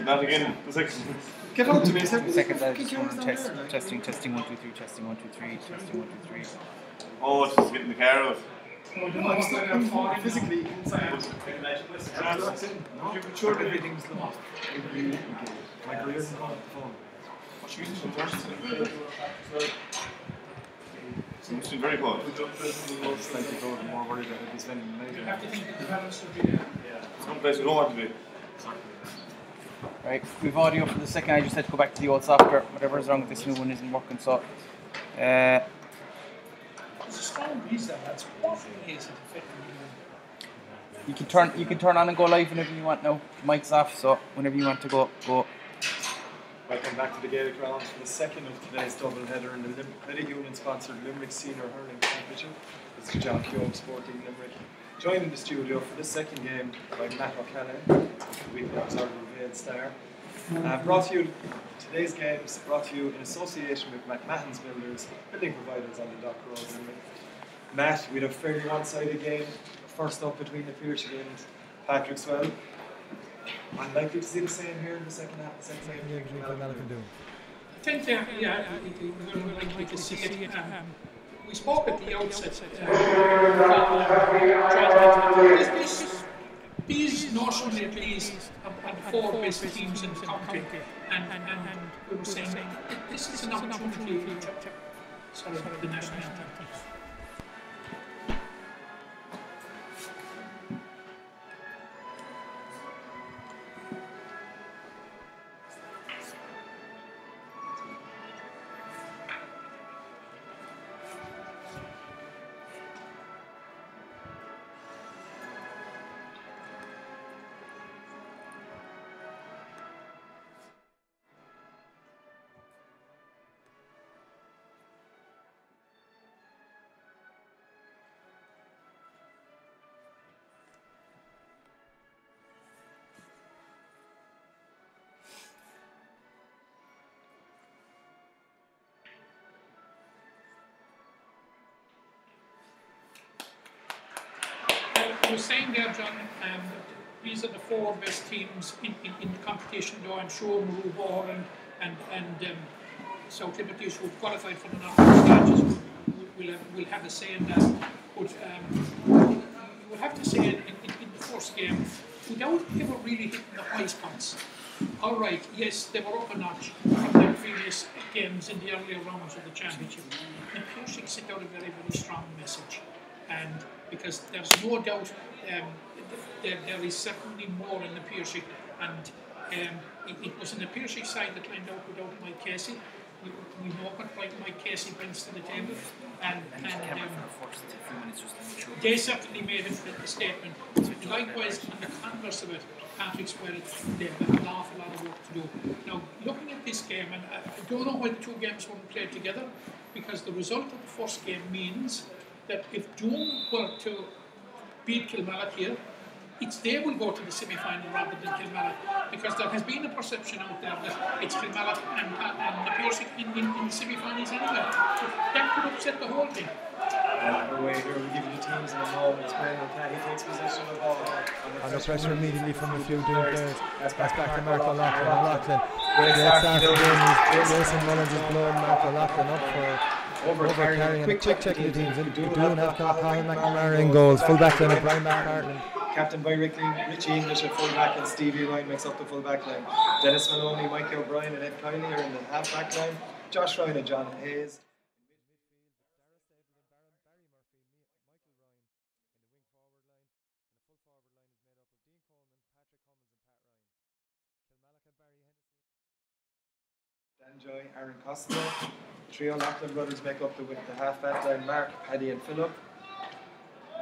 Not again. The second. Get out to me. Second, testing, 1 2 3, testing 1 2 3, testing 1 2 3. Oh, it's just getting the car out. Physically inside. You're sure everything's lost. My career's not on the phone. It's been very good. Slightly good, more worried that I'd be spending money. Some place we don't want to be. Right, we've audio for the second. I just had to go back to the old software. Whatever's wrong with this new one isn't working. So, There's a strong breeze there, lads. What is it affecting you can turn on and go live whenever you want now. The mic's off, so whenever you want to go. Welcome back to the Gaelic Grounds for the second of today's double header in the Credit Union sponsored Limerick Senior Hurling Championship. This is John Keogh, Sporting Limerick. Joined in the studio for this second game by Matt O'Callaghan, the Weekly Observer Vale Star. Today's games brought to you in association with McMahon's Builders, building providers on the Dock Road Limerick. Matt, we had a fairly one-sided game. First up between the Piarsaigh and Patrickswell. Unlikely to see the same here in the second half. The second game. I think we're likely to see it. We spoke at the outset. These notionally at least are the four best teams in the country, and we were saying this is an opportunity to sort of the national anthem. I was saying there, John, these are the four best teams in the competition, though I'm sure Maroubor and South Liberties, who have qualified for the knockout stages, will have a say in that. But you will have to say in the first game, without ever really hitting the high spots. All right, yes, they were up a notch from their previous games in the earlier rounds of the championship. And Piarsaigh sent out a very, very strong message. And because there's no doubt there is certainly more in the Piarsaigh, and it was in the Piarsaigh side that lined out without Mike Casey. We know what Mike Casey brings to the table, and they certainly made a statement. Likewise, on the converse of it, Patrickswell, they have an awful lot of work to do. Now, looking at this game, and I don't know why the two games weren't played together, because the result of the first game means that if Doon were to beat Kilmallock here, they will go to the semi-final rather than Kilmallock, because there has been a perception out there that it's Kilmallock and Na Piarsaigh in the semi-finals anyway. So that could upset the whole thing. Underway here, we'll give you the teams in a moment. When he takes possession of the ball. Under pressure immediately from a few Doon players. That's back to Mark O'Loughlin. Great start again. Jason Mullins is blowing Mark O'Loughlin up for overcarrying. Quick check the teams. Doon have Colin McNamara in goals. Full back line of Brian McCartney. Captain by Richie English at full back, and Stevie Ryan makes up the full back line. Dennis Maloney, Mike O'Brien and Ed Kiley are in the half back line. Josh Ryan and John Hayes. Dan Joy, Aaron Costello. Trio Lachlan brothers make up the half back line. Mark, Paddy and Philip.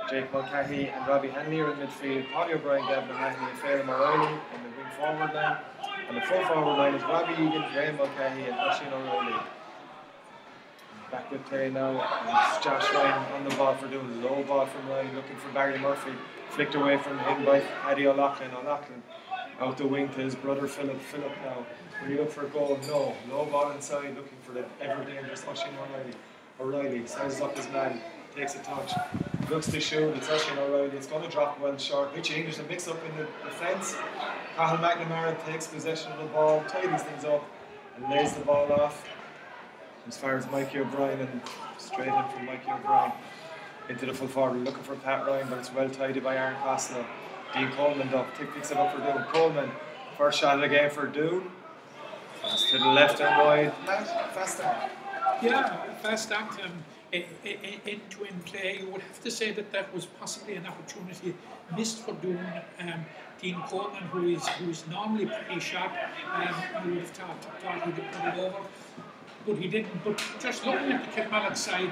Jake Mulcahy and Robbie Hanley are in midfield. Paddy O'Brien, Gavin Mahoney and Fairham O'Reilly on the wing forward line. And the full forward line is Robbie Egan, Graham Mulcahy and Oisin O'Reilly. Back with play now, and it's Josh Ryan on the ball for Doon. Low ball from Ryan, looking for Barry Murphy. Flicked away from him by Paddy O'Loughlin. O'Loughlin out the wing to his brother Philip. Philip now, will he look for a goal? No. Low ball inside, looking for the ever dangerous Oisin O'Reilly. O'Reilly sizes up his man, takes a touch. Looks to shoot, it's Oisin O'Reilly, it's going to drop well short. Richie English, a mix up in the defence. Cathal McNamara takes possession of the ball, tidies things up, and lays the ball off as far as Mikey O'Brien, and straight in from Mikey O'Brien into the full forward, looking for Pat Ryan, but it's well tidied by Aaron Costello. Dean Coleman up, picks it up for Doon. Coleman, first shot of the game for Doon. Pass to the left and wide. Fast start. Yeah, fast start. End-to-end play. You would have to say that was possibly an opportunity missed for Doon. Dean Coleman, who is normally pretty sharp, you would have thought he could put it over, but he didn't. But just looking at the Kilmallock side,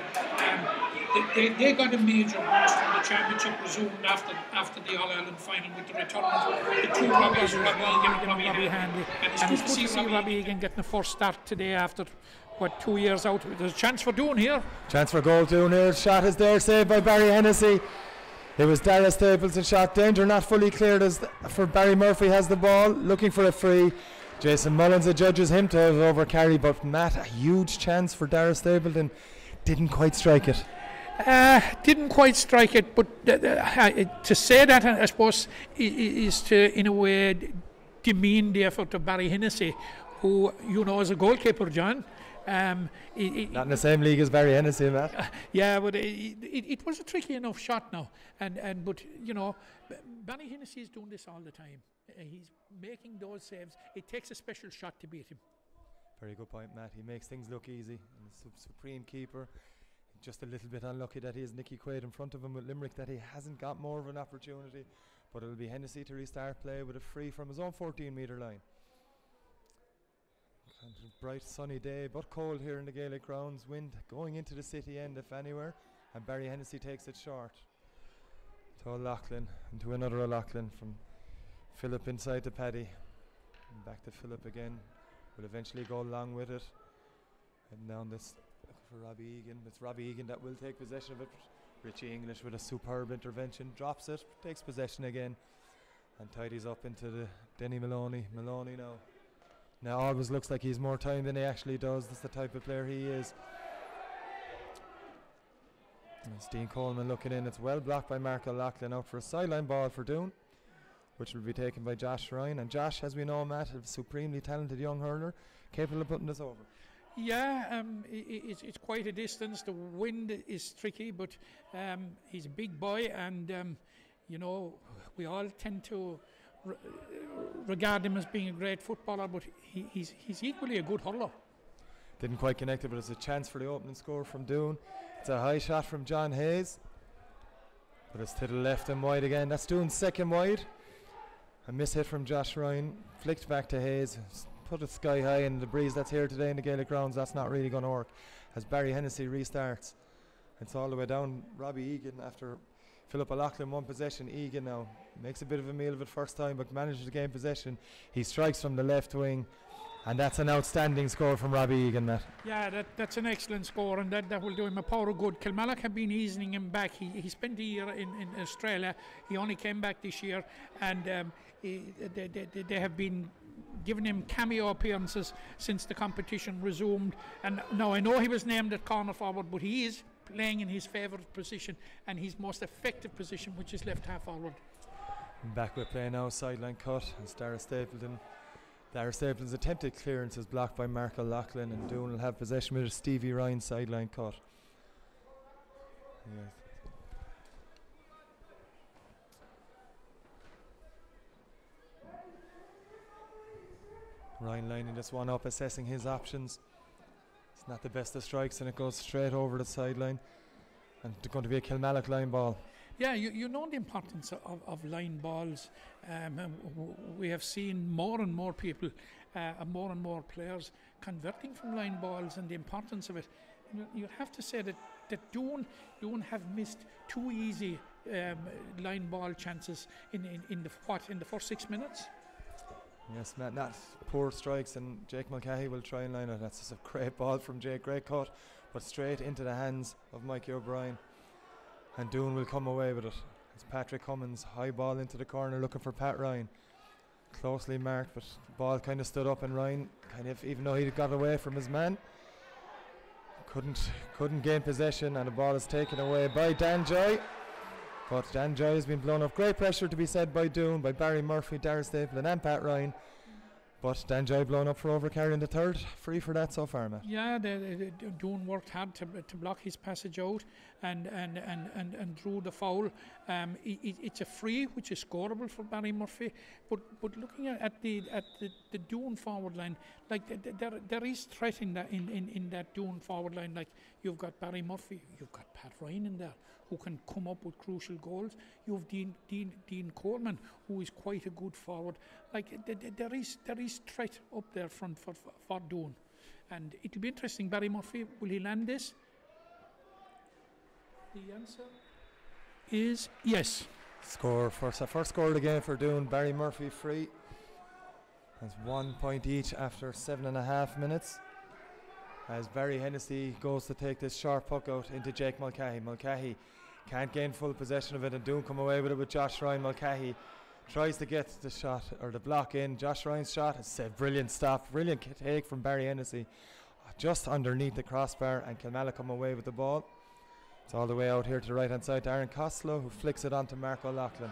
they got a major boost from the championship resumed after the All-Ireland final with the return of the two Robbies, Robbie Egan and Robbie Hanley. And it's good to see Robbie Egan getting the first start today after 2 years out. There's a chance for Doon here. Chance for goal, Doon here. Shot is there, saved by Barry Hennessy. It was Dara Stapleton shot. Danger not fully cleared as for Barry Murphy has the ball, looking for a free. Jason Mullins adjudges him to have over carry, but Matt, a huge chance for Dara Stapleton. Didn't quite strike it. Didn't quite strike it, but to say that, I suppose, is to, in a way, demean the effort of Barry Hennessy, who, is a goalkeeper, John. Not in the same league as Barry Hennessy, Matt. Yeah, but it was a tricky enough shot now, but Barry Hennessy is doing this all the time. He's making those saves. It takes a special shot to beat him. Very good point, Matt. He makes things look easy. And the supreme keeper. Just a little bit unlucky that he has Nicky Quaid in front of him with Limerick, that he hasn't got more of an opportunity. But it'll be Hennessy to restart play with a free from his own 14-metre line. And a bright sunny day, but cold here in the Gaelic grounds. Wind going into the city end, if anywhere. And Barry Hennessy takes it short to O'Loughlin, and to another O'Loughlin from Philip inside to Paddy. And back to Philip again. Will eventually go along with it. And down this for Robbie Egan. It's Robbie Egan that will take possession of it. Richie English with a superb intervention. Drops it, takes possession again. And tidies up into the Denny Maloney. Maloney now always looks like he's more time than he actually does. That's the type of player he is. And it's Dean Coleman looking in. It's well blocked by Mark O'Loughlin, out for a sideline ball for Doon, which will be taken by Josh Ryan. And Josh, as we know, Matt, a supremely talented young hurler, capable of putting this over. Yeah, it's quite a distance. The wind is tricky, but he's a big boy, and we all tend to regard him as being a great footballer, but he's equally a good hurler. Didn't quite connect it, but it's a chance for the opening score from Doon. It's a high shot from John Hayes, but it's to the left and wide again. That's Doon's second wide. A miss hit from Josh Ryan, flicked back to Hayes, put it sky high in the breeze that's here today in the Gaelic grounds. That's not really going to work as Barry Hennessy restarts. It's all the way down. Robbie Egan, after Philip O'Loughlin won possession. Egan now makes a bit of a meal of it first time, but manages to gain possession. He strikes from the left wing, and that's an outstanding score from Robbie Egan, Matt. Yeah, that's an excellent score, and that will do him a power of good. Kilmallock have been easing him back. He spent a year in Australia. He only came back this year, and they have been giving him cameo appearances since the competition resumed. And now I know he was named at corner forward, but he is playing in his favourite position and his most effective position, which is left half forward. Back with play now, sideline cut. As Dara Stapleton's attempted clearance is blocked by Mark O'Loughlin, and Doon will have possession with a Stevie Ryan sideline cut. Yes. Ryan lining this one up, assessing his options. It's not the best of strikes, and it goes straight over the sideline. And it's going to be a Kilmallock line ball. Yeah, you know the importance of line balls. We have seen more and more people, more and more players converting from line balls, and the importance of it. You have to say that Doon have missed two easy line ball chances in the first 6 minutes. Yes, Matt, not poor strikes, and Jake Mulcahy will try and line it. That's just a great ball from Jake, great cut, but straight into the hands of Mikey O'Brien. And Doon will come away with it. It's Patrick Cummins, high ball into the corner, looking for Pat Ryan. Closely marked, but the ball kind of stood up, and Ryan, kind of, even though he got away from his man, couldn't gain possession, and the ball is taken away by Dan Joy. But Dan Joy has been blown up. Great pressure to be said by Doon, by Barry Murphy, Darrell Stapleton and Pat Ryan. But Dan Joy blown up for overcarrying the third. Free for that so far, Matt. Yeah, Doon worked hard to block his passage out and drew the foul. It's a free, which is scoreable for Barry Murphy. But looking at the Doon forward line, like there is threat in that Doon forward line. Like you've got Barry Murphy, you've got Pat Ryan in there, who can come up with crucial goals. You've Dean Coleman, who is quite a good forward. Like there is threat up there front for Doon, and it'll be interesting. Barry Murphy, will he land this? The answer is yes. First score of the game for Doon. Barry Murphy free. Has 1 point each after 7.5 minutes. As Barry Hennessy goes to take this sharp puck out into Jake Mulcahy. Mulcahy can't gain full possession of it, and Doon come away with it with Josh Ryan. Mulcahy tries to get the shot or the block in. Josh Ryan's shot is a brilliant stop, brilliant take from Barry Hennessy, just underneath the crossbar, and Kilmallock come away with the ball. It's all the way out here to the right hand side to Aaron Costello, who flicks it onto Mark O'Loughlin.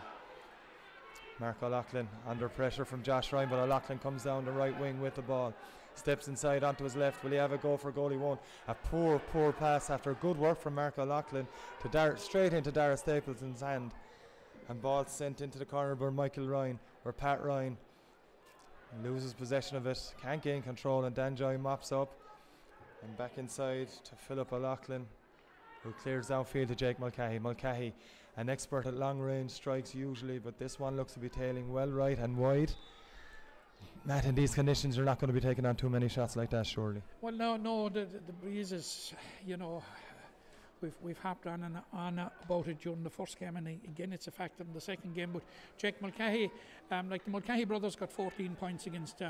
Mark O'Loughlin under pressure from Josh Ryan, but O'Loughlin comes down the right wing with the ball, steps inside onto his left. Will he have a go for a goal? He won't. A poor pass after good work from Mark O'Loughlin to straight into Darrell Stapleton's hand. And ball sent into the corner by Michael Ryan, where Pat Ryan loses possession of it, can't gain control, and Dan Joy mops up. And back inside to Philip O'Loughlin, who clears downfield to Jake Mulcahy. Mulcahy, an expert at long range strikes usually, but this one looks to be tailing well right and wide. Matt, in these conditions, you're not going to be taking on too many shots like that, surely. Well, no, the breeze is, We've harped on about it during the first game, and again it's a factor in the second game. But Jake Mulcahy, like the Mulcahy brothers got 14 points against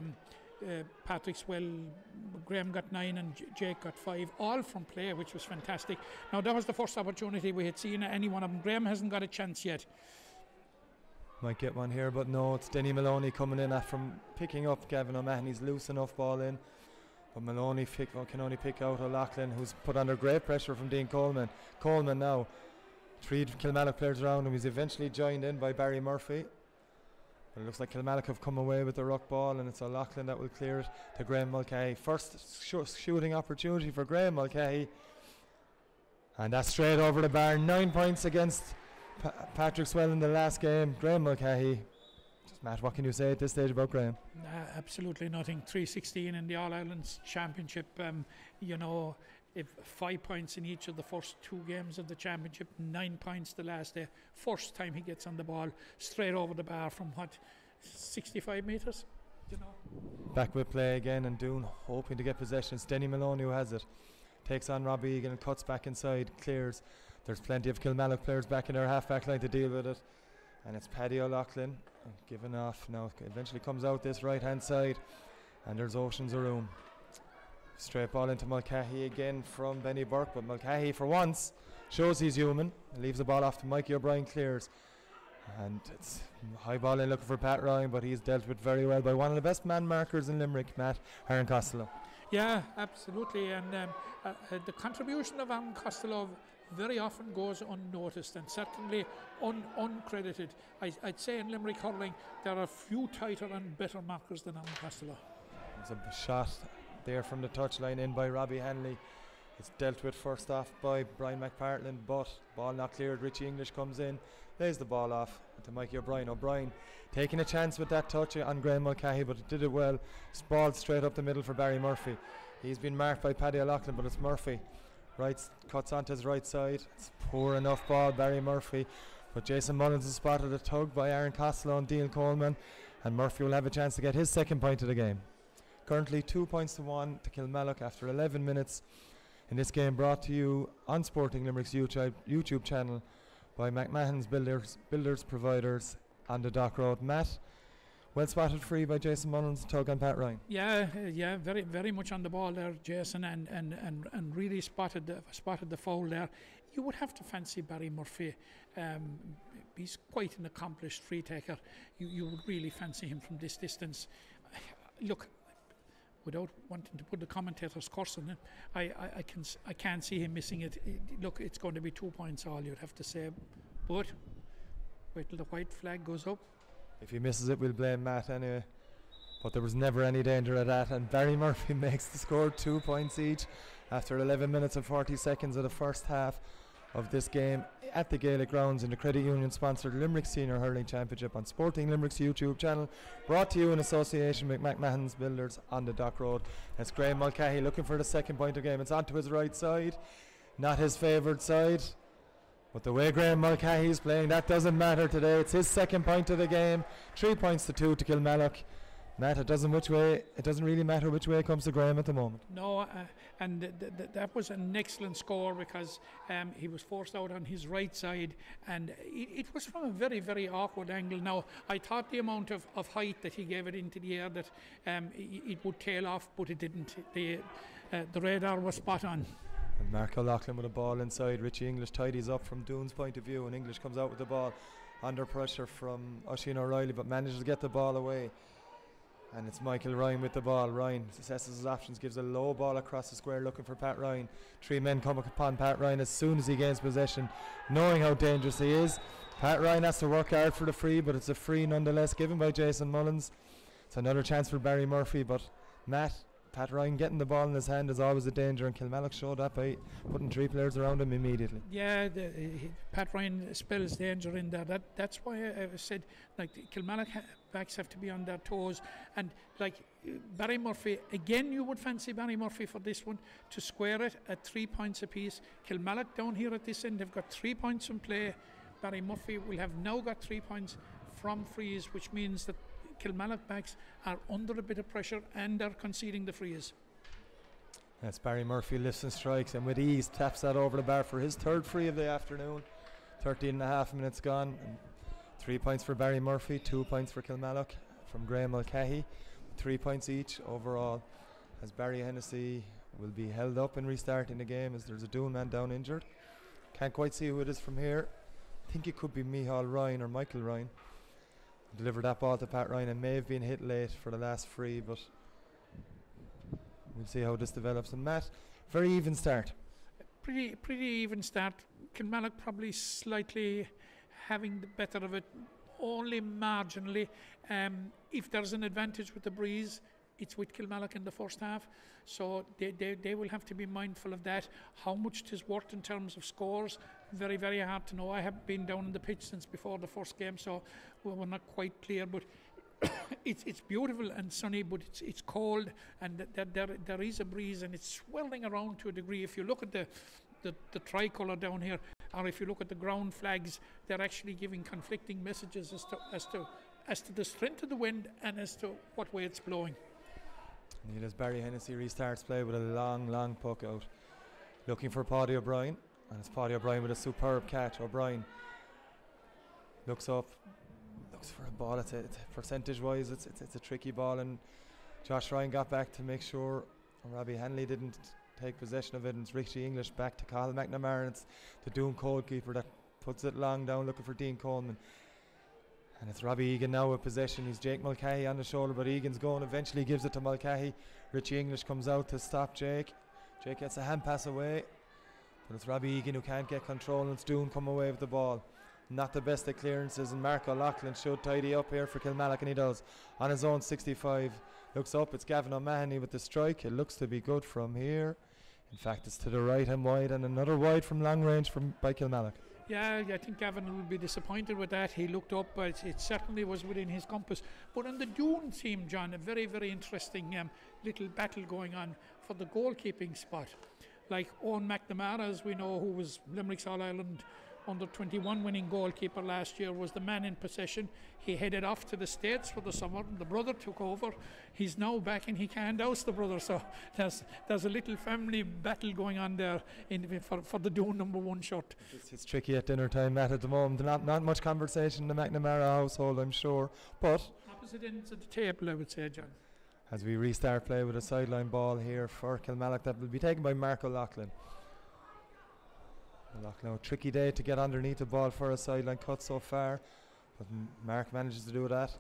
Patrickswell. Graham got 9 and Jake got 5, all from play, which was fantastic. Now that was the first opportunity we had seen any one of them. Graham hasn't got a chance yet. Might get one here, but no, it's Denny Maloney coming in from picking up Gavin O'Mahony's loose enough ball in. But Maloney can only pick out O'Loughlin, who's put under great pressure from Dean Coleman. Coleman now, 3 Kilmallock players around him. He's eventually joined in by Barry Murphy. But it looks like Kilmallock have come away with the ruck ball, and it's O'Loughlin that will clear it to Graham Mulcahy. First shooting opportunity for Graham Mulcahy. And that's straight over the bar. 9 points against Patrickswell in the last game. Graham Mulcahy. Matt, what can you say at this stage about Graham? Absolutely nothing. 316 in the All-Ireland Championship. If 5 points in each of the first 2 games of the championship, 9 points the last day. First time he gets on the ball, straight over the bar from 65 metres? Back with play again, and Doon hoping to get possession. It's Denny Maloney who has it. Takes on Robbie Egan and cuts back inside, clears. There's plenty of Kilmallock players back in their half-back line to deal with it. And it's Paddy O'Loughlin giving off now. Eventually comes out this right hand side, and there's oceans of room. Straight ball into Mulcahy again from Benny Burke, but Mulcahy for once shows he's human and leaves the ball off to Mikey O'Brien. Clears, and it's high ball in looking for Pat Ryan, but he's dealt with very well by one of the best man markers in Limerick, Matt, Aaron Costello. Yeah, absolutely, and the contribution of Aaron Costello very often goes unnoticed and certainly uncredited. I'd say in Limerick hurling there are few tighter and better markers than Aaron Costello. There's a shot there from the touchline in by Robbie Hanley. It's dealt with first off by Brian McPartland, but ball not cleared. Richie English comes in, lays the ball off to Mikey O'Brien. O'Brien taking a chance with that touch on Graham Mulcahy, but it did it well. It's ball straight up the middle for Barry Murphy. He's been marked by Paddy O'Loughlin, but it's Murphy. Cuts onto his right side. It's poor enough ball, Barry Murphy. But Jason Mullins has spotted a tug by Aaron Costello and Dean Coleman, and Murphy will have a chance to get his second point of the game. Currently 2 points to 1 to Kilmallock after 11 minutes. In this game brought to you on Sporting Limerick's YouTube channel by McMahon's Builders Providers on the Dock Road. Matt, well spotted free by Jason Mullins, tug on Pat Ryan. Yeah, very, very much on the ball there, Jason, and really spotted the foul there. You would have to fancy Barry Murphy. He's quite an accomplished free taker. You would really fancy him from this distance. Look, without wanting to put the commentator's curse on it, I can't see him missing it. Look, it's going to be 2 points all, you'd have to say, but Wait till the white flag goes up. If he misses it, we'll blame Matt anyway. But there was never any danger of that, and Barry Murphy makes the score 2 points each after 11 minutes and 40 seconds of the first half of this game at the Gaelic Grounds in the Credit Union sponsored Limerick Senior Hurling Championship on Sporting Limerick's YouTube channel, brought to you in association with McMahon's Builders on the Dock Road. It's Graham Mulcahy looking for the second point of game. It's onto his right side, not his favoured side, but the way Graham Mulcahy is playing, that doesn't matter today. It's his second point of the game. 3 points to 2 to Kilmallock. Matt, it doesn't really matter which way it comes to Graham at the moment. No, and that was an excellent score because he was forced out on his right side, and it was from a very, very awkward angle. Now, I thought the amount of height that he gave it into the air that it would tail off, but it didn't. The radar was spot on. And Mark O'Loughlin with a ball inside. Richie English tidies up from Doon's point of view, and English comes out with the ball under pressure from Oisin O'Reilly, but manages to get the ball away. And it's Michael Ryan with the ball. Ryan assesses his options, gives a low ball across the square looking for Pat Ryan. 3 men come upon Pat Ryan as soon as he gains possession, knowing how dangerous he is. Pat Ryan has to work hard for the free, but it's a free nonetheless given by Jason Mullins. It's another chance for Barry Murphy, but Pat Ryan getting the ball in his hand is always a danger, and Kilmallock showed that by putting 3 players around him immediately. Yeah, Pat Ryan spells danger in there. That's why I said, like, Kilmallock backs have to be on their toes, and like Barry Murphy, again you would fancy Barry Murphy for this one to square it at 3 points apiece. Kilmallock down here at this end, they've got 3 points in play. Barry Murphy will have now got 3 points from frees, which means that Kilmallock backs are under a bit of pressure and are conceding the frees. Yes, Barry Murphy lifts and strikes, and with ease taps that over the bar for his third free of the afternoon. 13.5 minutes gone, and 3 points for Barry Murphy, 2 points for Kilmallock from Graham Mulcahy, 3 points each overall, as Barry Hennessy will be held up in restarting the game as there's a Doon man down injured. Can't quite see who it is from here. I think it could be Micheál Ryan or Michael Ryan. Delivered that ball to Pat Ryan and may have been hit late for the last free, but we'll see how this develops. And Matt, very even start. Pretty even start. Kilmallock probably slightly having the better of it, only marginally. If there's an advantage with the breeze, it's with Kilmallock in the first half, so they will have to be mindful of that. How much it is worth in terms of scores, very, very hard to know. I haven't been down on the pitch since before the first game, so we're not quite clear, but it's beautiful and sunny, but it's cold, and there is a breeze, and it's swirling around to a degree. If you look at the tricolour down here, or if you look at the ground flags, they're actually giving conflicting messages as to the strength of the wind and as to what way it's blowing. And as Barry Hennessy restarts play with a long puck out, looking for Paddy O'Brien, and it's Paddy O'Brien with a superb catch. O'Brien looks up, looks for a ball. It's percentage wise, it's a tricky ball, and Josh Ryan got back to make sure Robbie Hanley didn't take possession of it, and it's Richie English back to Cathal McNamara, and it's the Doon goalkeeper that puts it long down looking for Dean Coleman. And it's Robbie Egan now with possession. He's Jake Mulcahy on the shoulder, but Egan's going, eventually gives it to Mulcahy. Richie English comes out to stop Jake. Jake gets a hand pass away, but it's Robbie Egan who can't get control, and it's Doon come away with the ball. Not the best at clearances, and Mark O'Loughlin should tidy up here for Kilmallock, and he does. On his own 65, looks up, it's Gavin O'Mahony with the strike. It looks to be good from here. In fact, it's to the right and wide, and another wide from long range by Kilmallock. Yeah, I think Gavin will be disappointed with that. He looked up, but it certainly was within his compass. But on the Doon team, John, a very, very interesting little battle going on for the goalkeeping spot. Like Owen McNamara, as we know, who was Limerick's All-Ireland under-21 winning goalkeeper last year, was the man in possession. He headed off to the States for the summer, and the brother took over. He's now back, and he can't oust the brother, so there's a little family battle going on there for the Doon #1 shirt. It's tricky at dinner time, Matt, at the moment. Not much conversation in the McNamara household, I'm sure, but opposite ends of the table, I would say, John. As we restart play with a sideline ball here for Kilmallock, that will be taken by Mark O'Loughlin. O'Loughlin, a tricky day to get underneath the ball for a sideline cut so far, but Mark manages to do that.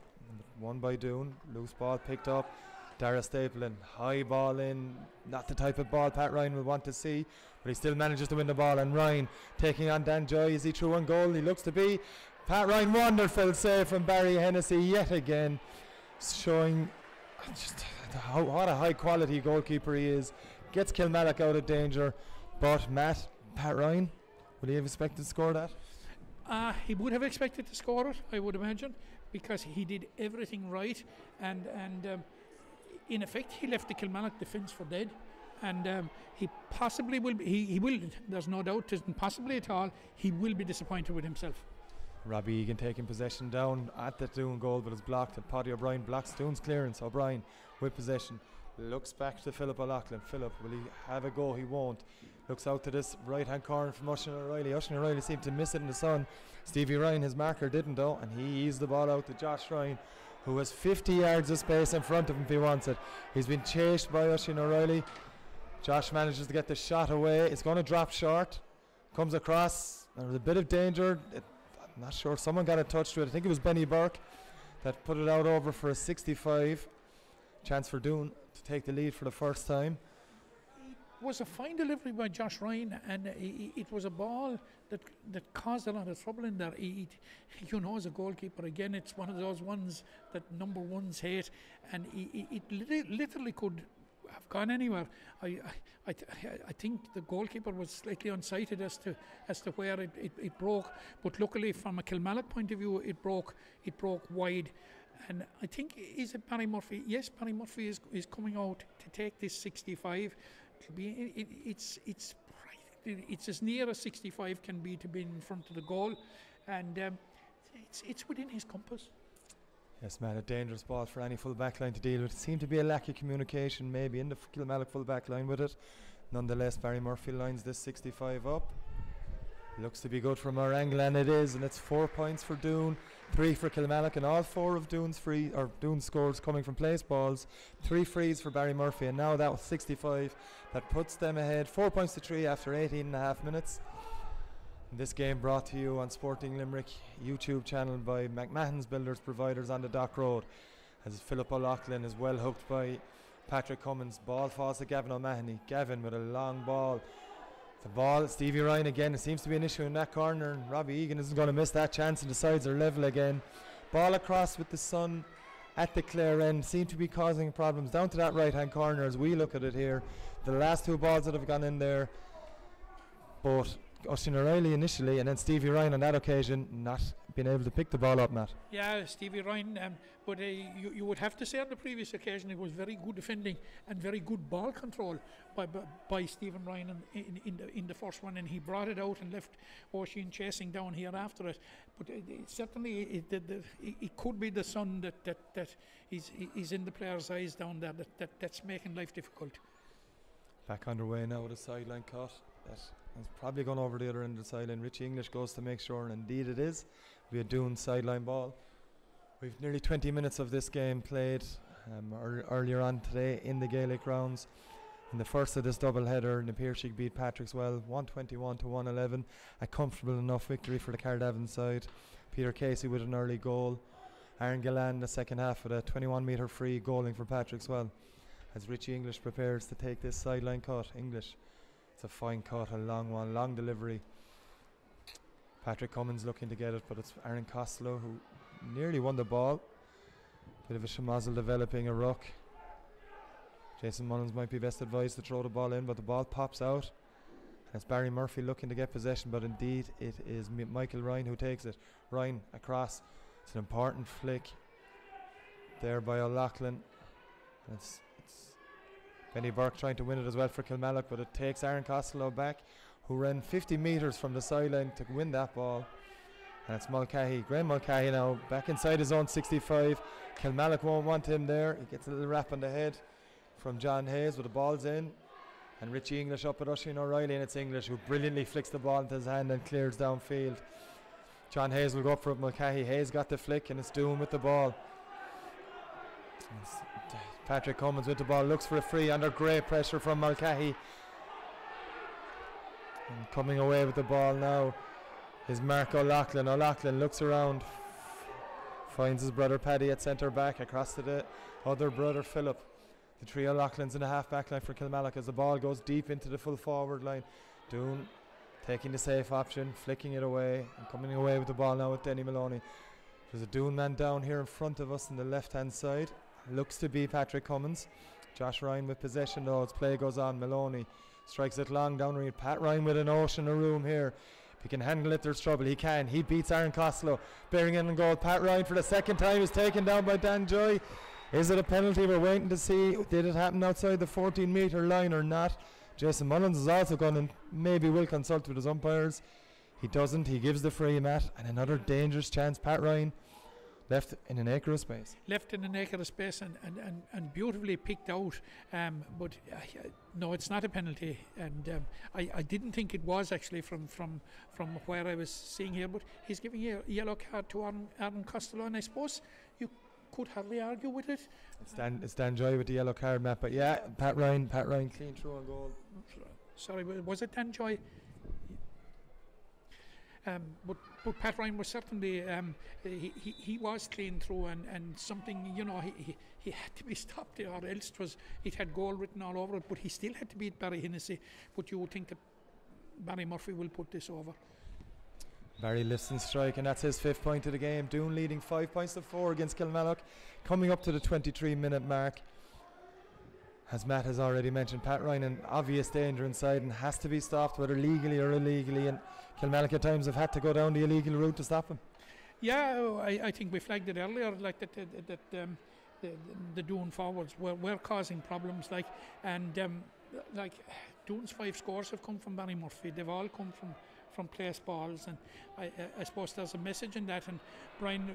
Won by Doon, loose ball picked up. Dara Stapleton, high ball in, not the type of ball Pat Ryan will want to see, but he still manages to win the ball, and Ryan taking on Dan Joy. Is he through on goal? He looks to be. Pat Ryan, wonderful save from Barry Hennessy yet again, showing just what a high quality goalkeeper he is. Gets Kilmallock out of danger, but Pat Ryan, would he have expected to score that? He would have expected to score it, I would imagine, because he did everything right, and in effect he left the Kilmallock defence for dead, and he possibly will be, he will, there's no doubt, possibly at all, he will be disappointed with himself. Robbie Egan taking possession down at the Doon goal, but it's blocked, and Paddy O'Brien blocks Doon's clearance. O'Brien with possession, looks back to Philip O'Loughlin. Philip, will he have a go? He won't. Looks out to this right hand corner from Oisin O'Reilly. Oisin O'Reilly seemed to miss it in the sun. Stevie Ryan, his marker, didn't though, and he eased the ball out to Josh Ryan, who has 50 yards of space in front of him if he wants it. He's been chased by Oisin O'Reilly. Josh manages to get the shot away. It's going to drop short. Comes across. There was a bit of danger. I'm not sure. Someone got a touch to it. I think it was Benny Burke that put it out over for a 65. Chance for Doon to take the lead for the first time. It was a fine delivery by Josh Ryan, and it was a ball that caused a lot of trouble in there. As a goalkeeper, again, it's one of those ones that number ones hate, and it literally could have gone anywhere. I think the goalkeeper was slightly unsighted as to where it broke, but luckily from a Kilmallock point of view it broke wide. And I think, is it Barry Murphy? Yes, Barry Murphy is coming out to take this 65. It's as near as 65 can be to being in front of the goal, and it's within his compass. Yes, man, a dangerous ball for any full back line to deal with. It seemed to be a lack of communication maybe in the Kilmallock full back line with it. Nonetheless, Barry Murphy lines this 65 up. Looks to be good from our angle, and it is, and it's 4 points for Doon, 3 for Kilmallock, and all 4 of Doon's scores coming from place balls. 3 frees for Barry Murphy, and now that was 65. That puts them ahead 4 points to 3 after 18.5 minutes. This game brought to you on Sporting Limerick YouTube channel by McMahon's Builders Providers on the Dock Road, as Philip O'Loughlin is well hooked by Patrick Cummins. Ball falls to Gavin O'Mahony. Gavin with a long ball. The ball, Stevie Ryan again. It seems to be an issue in that corner, and Robbie Egan isn't going to miss that chance, and the sides are level again. Ball across with the sun at the clear end, seem to be causing problems down to that right hand corner as we look at it here. The last 2 balls that have gone in there, both Oisin O'Reilly initially and then Stevie Ryan on that occasion not being able to pick the ball up, Matt. Yeah, Stevie Ryan, but you would have to say on the previous occasion it was very good defending and very good ball control by Stephen Ryan in the first one, and he brought it out and left Oisin chasing down here after it. But certainly it could be the sun that is in the players' eyes down there that's making life difficult. Back underway now with a sideline cut. That is probably gone over the other end of the sideline. Richie English goes to make sure, and indeed it is. We had Doon sideline ball. We've nearly 20 minutes of this game played earlier on today in the Gaelic rounds. In the first of this double header, Na Piarsaigh beat Patrickswell 121 to 111. A comfortable enough victory for the Cardavon side. Peter Casey with an early goal. Aaron Gillan the second half with a 21-metre free goaling for Patrickswell. As Richie English prepares to take this sideline cut. English, it's a fine cut, a long one, long delivery. Patrick Cummins looking to get it, but it's Aaron Costello who nearly won the ball. Bit of a schmozzle developing a ruck. Jason Mullins might be best advised to throw the ball in, but the ball pops out. And it's Barry Murphy looking to get possession, but indeed it is Michael Ryan who takes it. Ryan across. It's an important flick there by O'Loughlin. It's Benny Burke trying to win it as well for Kilmallock, but it takes Aaron Costello back, who ran 50 metres from the sideline to win that ball. And it's Graham Mulcahy now back inside his own 65. Kilmallock won't want him there. He gets a little rap on the head from John Hayes, but the ball's in. And Richie English up at Oisin O'Reilly, and it's English who brilliantly flicks the ball into his hand and clears downfield. John Hayes will go up for it. Mulcahy. Hayes got the flick, and it's Doon with the ball. Patrick Cummins with the ball, looks for a free under great pressure from Mulcahy. And coming away with the ball now is Mark O'Loughlin. O'Loughlin looks around, finds his brother Paddy at centre back, across to the other brother Philip. The three O'Loughlins in the half back line for Kilmallock as the ball goes deep into the full forward line. Doon taking the safe option, flicking it away, and coming away with the ball now with Denny Maloney. There's a Doon man down here in front of us on the left-hand side. Looks to be Patrick Cummins. Josh Ryan with possession though as play goes on. Maloney strikes it long down range. Pat Ryan with an ocean of room here. If he can handle it, there's trouble. He can. He beats Aaron Costello. Bearing in goal. Pat Ryan for the second time is taken down by Dan Joy. Is it a penalty? We're waiting to see. Did it happen outside the 14-metre line or not? Jason Mullins is also gone and maybe will consult with his umpires. He doesn't. He gives the free, Matt. And another dangerous chance. Pat Ryan left in an acre of space. Left in an acre of space and beautifully picked out. But no, it's not a penalty. And I didn't think it was actually from where I was seeing here. But he's giving a yellow card to Aaron Costello. And I suppose you could hardly argue with it. It's Dan Joy with the yellow card, Matt. But yeah, Pat Ryan clean through and goal. Sorry, was it Dan Joy? But Pat Ryan was certainly he was clean through and something, you know, he had to be stopped or else it had goal written all over it, but he still had to beat Barry Hennessy. But you would think that Barry Murphy will put this over. Barry lifts and strike, and that's his 5th point of the game. Doon leading 5 points to 4 against Kilmallock, coming up to the 23-minute mark. As Matt has already mentioned, Pat Ryan in obvious danger inside and has to be stopped, whether legally or illegally, and Kilmallock at times have had to go down the illegal route to stop him. Yeah, I think we flagged it earlier, like that the Doon forwards were causing problems, like, and like Doon's 5 scores have come from Barry Murphy. They've all come from place balls, and I suppose there's a message in that. And Brian,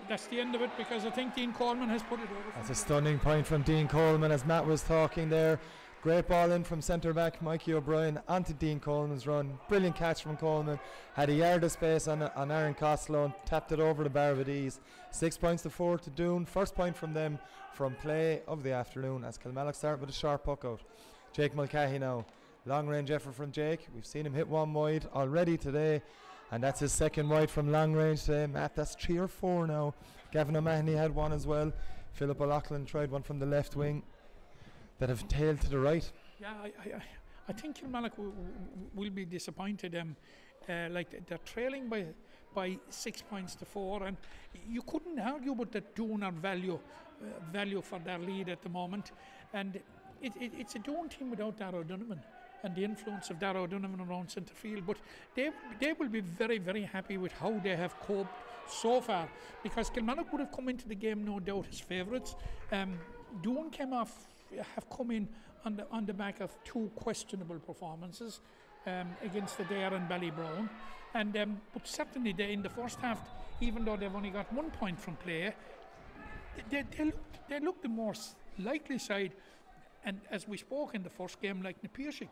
that's the end of it, because I think Dean Coleman has put it over. That's a stunning point from Dean Coleman as Matt was talking there. Great ball in from centre back Mikey O'Brien onto Dean Coleman's run. Brilliant catch from Coleman. Had a yard of space on Aaron Costello and tapped it over the bar with ease. 6 points to 4 to Doon. First point from them from play of the afternoon as Kilmallock start with a sharp puck out. Jake Mulcahy now. Long range effort from Jake. We've seen him hit one wide already today, and that's his 2nd wide from long range today. Matt, that's 3 or 4 now. Gavin O'Mahony had one as well. Philip O'Loughlin tried one from the left wing that have tailed to the right. Yeah, I think Kilmallock will be disappointed. Like they're trailing by 6 points to 4, and you couldn't argue with that Doon are value for their lead at the moment. And it's a Doon team without Darragh Donovan and the influence of Darragh Donovan around centre field, but they will be very, very happy with how they have coped so far, because Kilmallock would have come into the game no doubt as favourites. Doon have come in on the back of 2 questionable performances against the Dare and Ballybrown, and but certainly in the first half, even though they've only got 1 point from play, they looked the more likely side. And as we spoke in the first game, like Na Piarsaigh,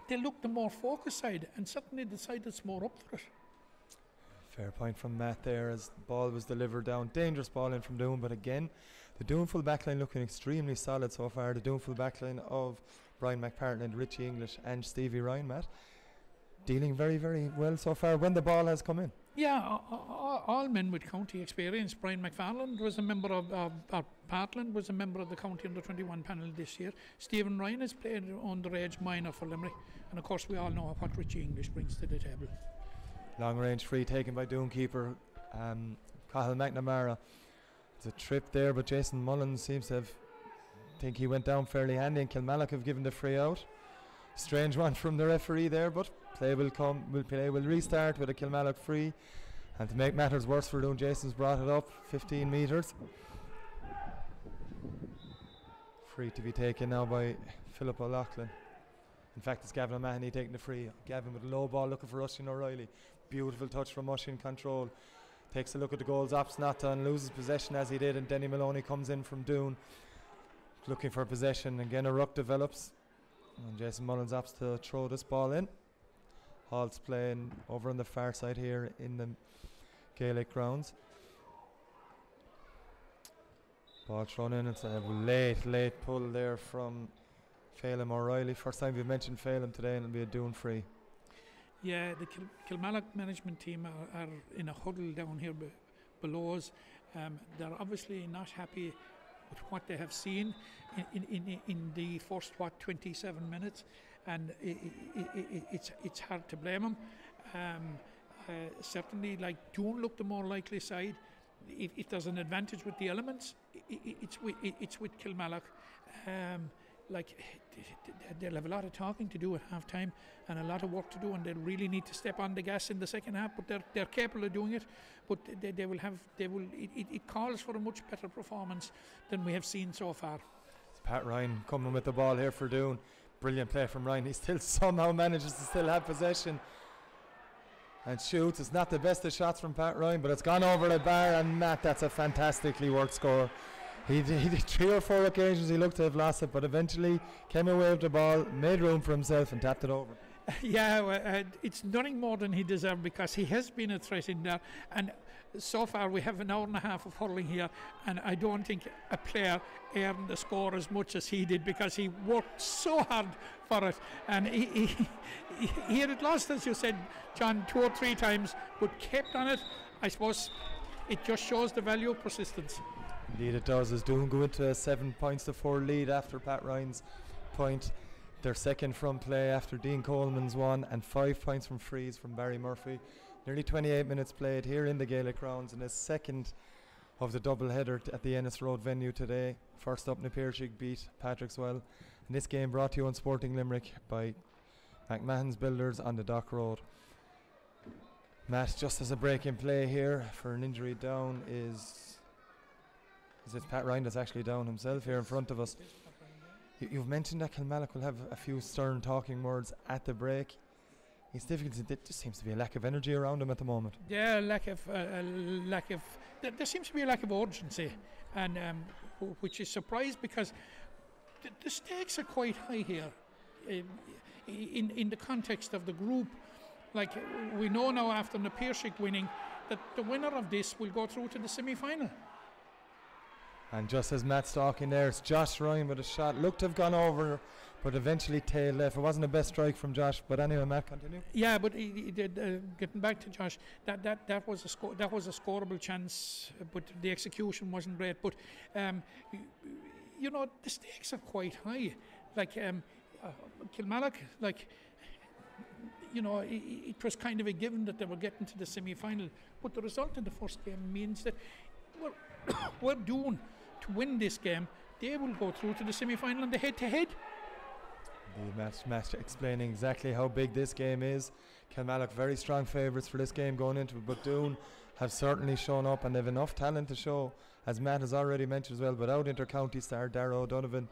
they looked the more focused side, and certainly the side that's more up for it. Fair point from Matt there as the ball was delivered down. Dangerous ball in from Doon, but again, the Doon full backline looking extremely solid so far. The Doon full backline of Brian McPartland, Richie English and Stevie Ryan, Matt, dealing very, very well so far when the ball has come in. Yeah, all men with county experience. Brian McFarland was a member of Partland was a member of the county under 21 panel this year. Stephen Ryan has played underage minor for Limerick, and of course we all know what Richie English brings to the table. Long range free taken by Doon keeper Cahill McNamara. It's a trip there, but Jason Mullins seems to think he went down fairly handy, and Kilmallock have given the free out. Strange one from the referee there, but play will restart with a Kilmallock free. And to make matters worse for Doon, Jason's brought it up 15 metres. Free to be taken now by Philip O'Loughlin. In fact, it's Gavin O'Mahony taking the free. Gavin with a low ball looking for Oisin O'Reilly. Beautiful touch from Oisin, control. Takes a look at the goals, opts not to, and loses possession as he did, and Denny Maloney comes in from Doon looking for possession. Again a ruck develops, and Jason Mullins opts to throw this ball in. Hall's playing over on the far side here in the Gaelic grounds. Ball thrown in. It's a late pull there from Phelim O'Reilly. First time we've mentioned Phelim today, and it'll be a Doon free. Yeah, the Kilmallock management team are in a huddle down here below us. They're obviously not happy with what they have seen in the first 27 minutes. and it's hard to blame him. Certainly, like Doon looked the more likely side. If there's an advantage with the elements, it's with Kilmallock. They'll have a lot of talking to do at half time and a lot of work to do, and they'll really need to step on the gas in the second half, but they're capable of doing it. But it calls for a much better performance than we have seen so far. It's Pat Ryan coming with the ball here for Doon. Brilliant play from Ryan. He still somehow manages to still have possession and shoots. It's not the best of shots from Pat Ryan, but it's gone over the bar, and Matt, that's a fantastically worked score. He did 3 or 4 occasions he looked to have lost it, but eventually came away with the ball, made room for himself and tapped it over. Yeah, it's nothing more than he deserved, because he has been a threat in there, and so far we have an hour and a half of hurling here, and I don't think a player earned the score as much as he did, because he worked so hard for it, and he had it lost, as you said, John, 2 or 3 times, but kept on it. I suppose it just shows the value of persistence. Indeed it does, as Doon go into a 7-4 lead after Pat Ryan's point. Their second from play after Dean Coleman's one, and 5 points from frees from Barry Murphy. Nearly 28 minutes played here in the Gaelic grounds, and a second of the double-header at the Ennis Road venue today. First up, Na Piarsaigh beat Patrickswell, and this game brought to you on Sporting Limerick by McMahon's Builders on the Dock Road. Matt, just as a break in play here for an injury down is it Pat Ryan that's actually down himself here in front of us. You've mentioned that Kilmallock will have a few stern talking words at the break. It's difficult. There just seems to be a lack of energy around him at the moment. Yeah, there seems to be a lack of urgency, and which is surprised, because the stakes are quite high here in the context of the group. Like, we know now after Na Piarsaigh winning that the winner of this will go through to the semi-final. And just as Matt's talking there, it's Josh Ryan with a shot. Looked to have gone over, but eventually tailed left. It wasn't the best strike from Josh, but anyway, Matt, continue. Yeah, but he did. Getting back to Josh, that was a score. That was a scoreable chance, but the execution wasn't great. But you know, the stakes are quite high. Like Kilmallock, like, you know, it was kind of a given that they were getting to the semi-final. But the result in the first game means that we're Doon to win this game. They will go through to the semi-final and the head-to-head. The match explaining exactly how big this game is. Kilmallock very strong favourites for this game going into it, but Doon have certainly shown up, and they've enough talent to show, as Matt has already mentioned as well. Without inter-county star Darragh O'Donovan,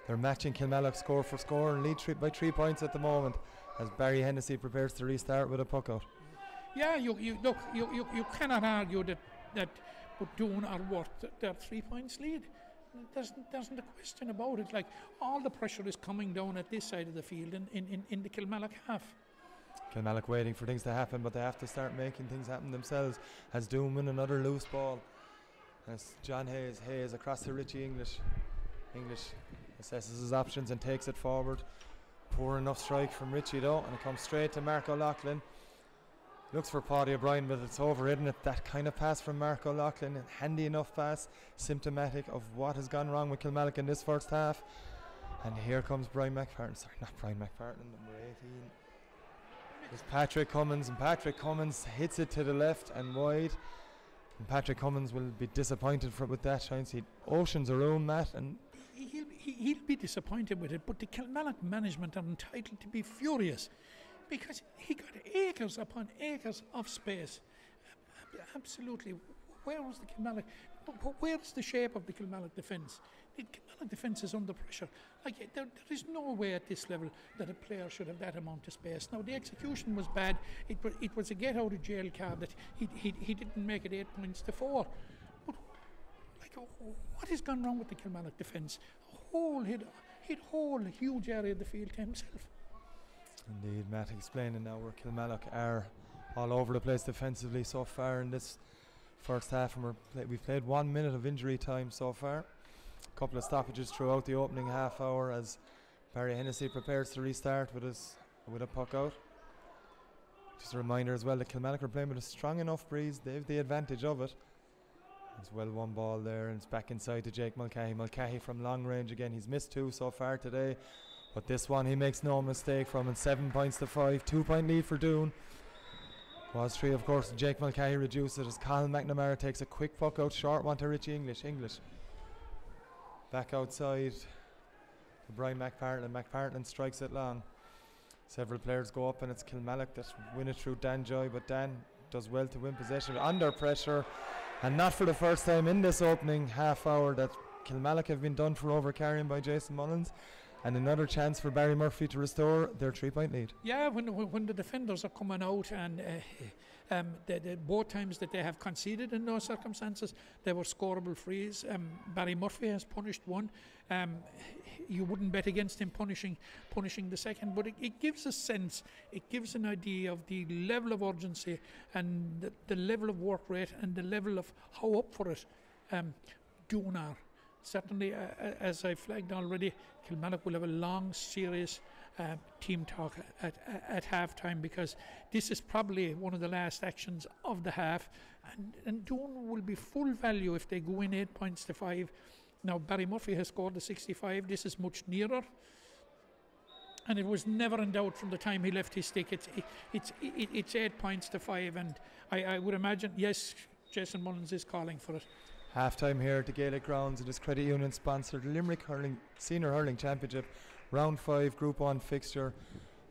they're matching Kilmallock score for score and lead by 3 points at the moment, as Barry Hennessy prepares to restart with a puck out. Yeah, you cannot argue that but Doon are worth their 3 points lead. There's a question about it. Like, all the pressure is coming down at this side of the field in the Kilmallock half. Kilmallock waiting for things to happen, but they have to start making things happen themselves, as Doon win another loose ball. As John Hayes across to Richie English assesses his options and takes it forward. Poor enough strike from Richie though, and it comes straight to Mark O'Loughlin. Looks for Paddy O'Brien, but it's overridden it. That kind of pass from Mark O'Loughlin, a handy enough pass, symptomatic of what has gone wrong with Kilmallock in this first half. And here comes Brian McPartin. Sorry, not Brian McPartin, number 18. It's Patrick Cummins, and Patrick Cummins hits it to the left and wide. And Patrick Cummins will be disappointed with that chance. He oceans a room, Matt, and he'll be disappointed with it. But the Kilmallock management are entitled to be furious, because he got acres upon acres of space. Absolutely. Where was the Kilmallock? Where's the shape of the Kilmallock defence? The Kilmallock defence is under pressure. Like, there is no way at this level that a player should have that amount of space. Now, the execution was bad. It was a get out of jail card that he didn't make it 8 points to 4. But, like, what has gone wrong with the Kilmallock defence? He'd whole huge area of the field to himself. Indeed, Matt explaining now where Kilmallock are all over the place defensively so far in this first half, and we've played 1 minute of injury time so far. A couple of stoppages throughout the opening half hour as Barry Hennessy prepares to restart with a puck out. Just a reminder as well that Kilmallock are playing with a strong enough breeze. They have the advantage of it. It's well one ball there, and it's back inside to Jake Mulcahy. Mulcahy from long range again. He's missed 2 so far today. But this one he makes no mistake from, and 7 points to 5. 2 point lead for Doon. Was 3, of course. Jake Mulcahy reduces it as Colin McNamara takes a quick puck out short one to Richie English. Back outside to Brian McPartland. McPartland strikes it long. Several players go up, and it's Kilmallock that win it through Dan Joy, but Dan does well to win possession under pressure, and not for the first time in this opening half hour that Kilmallock have been done for over carrying by Jason Mullins. And another chance for Barry Murphy to restore their 3 point lead. Yeah, when the defenders are coming out, and both times that they have conceded in those circumstances, they were scoreable frees. Barry Murphy has punished one. You wouldn't bet against him punishing the second, but it gives a sense, it gives an idea of the level of urgency and the level of work rate and the level of how up for it Doon are. Certainly, as I flagged already, Kilmallock will have a long, serious team talk at half-time, because this is probably one of the last actions of the half, and Doon will be full value if they go in 8 points to 5. Now, Barry Murphy has scored the 65. This is much nearer, and it was never in doubt from the time he left his stick. It's 8 points to 5, and I would imagine, yes, Jason Mullins is calling for it. Half-time here at the Gaelic Grounds. It is Credit Union sponsored Limerick Senior Hurling Championship Round 5 Group 1 fixture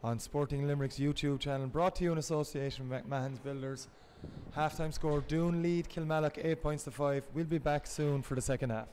on Sporting Limerick's YouTube channel, brought to you in association with McMahon's Builders. Half-time score, Doon lead Kilmallock 8 points to 5. We'll be back soon for the second half.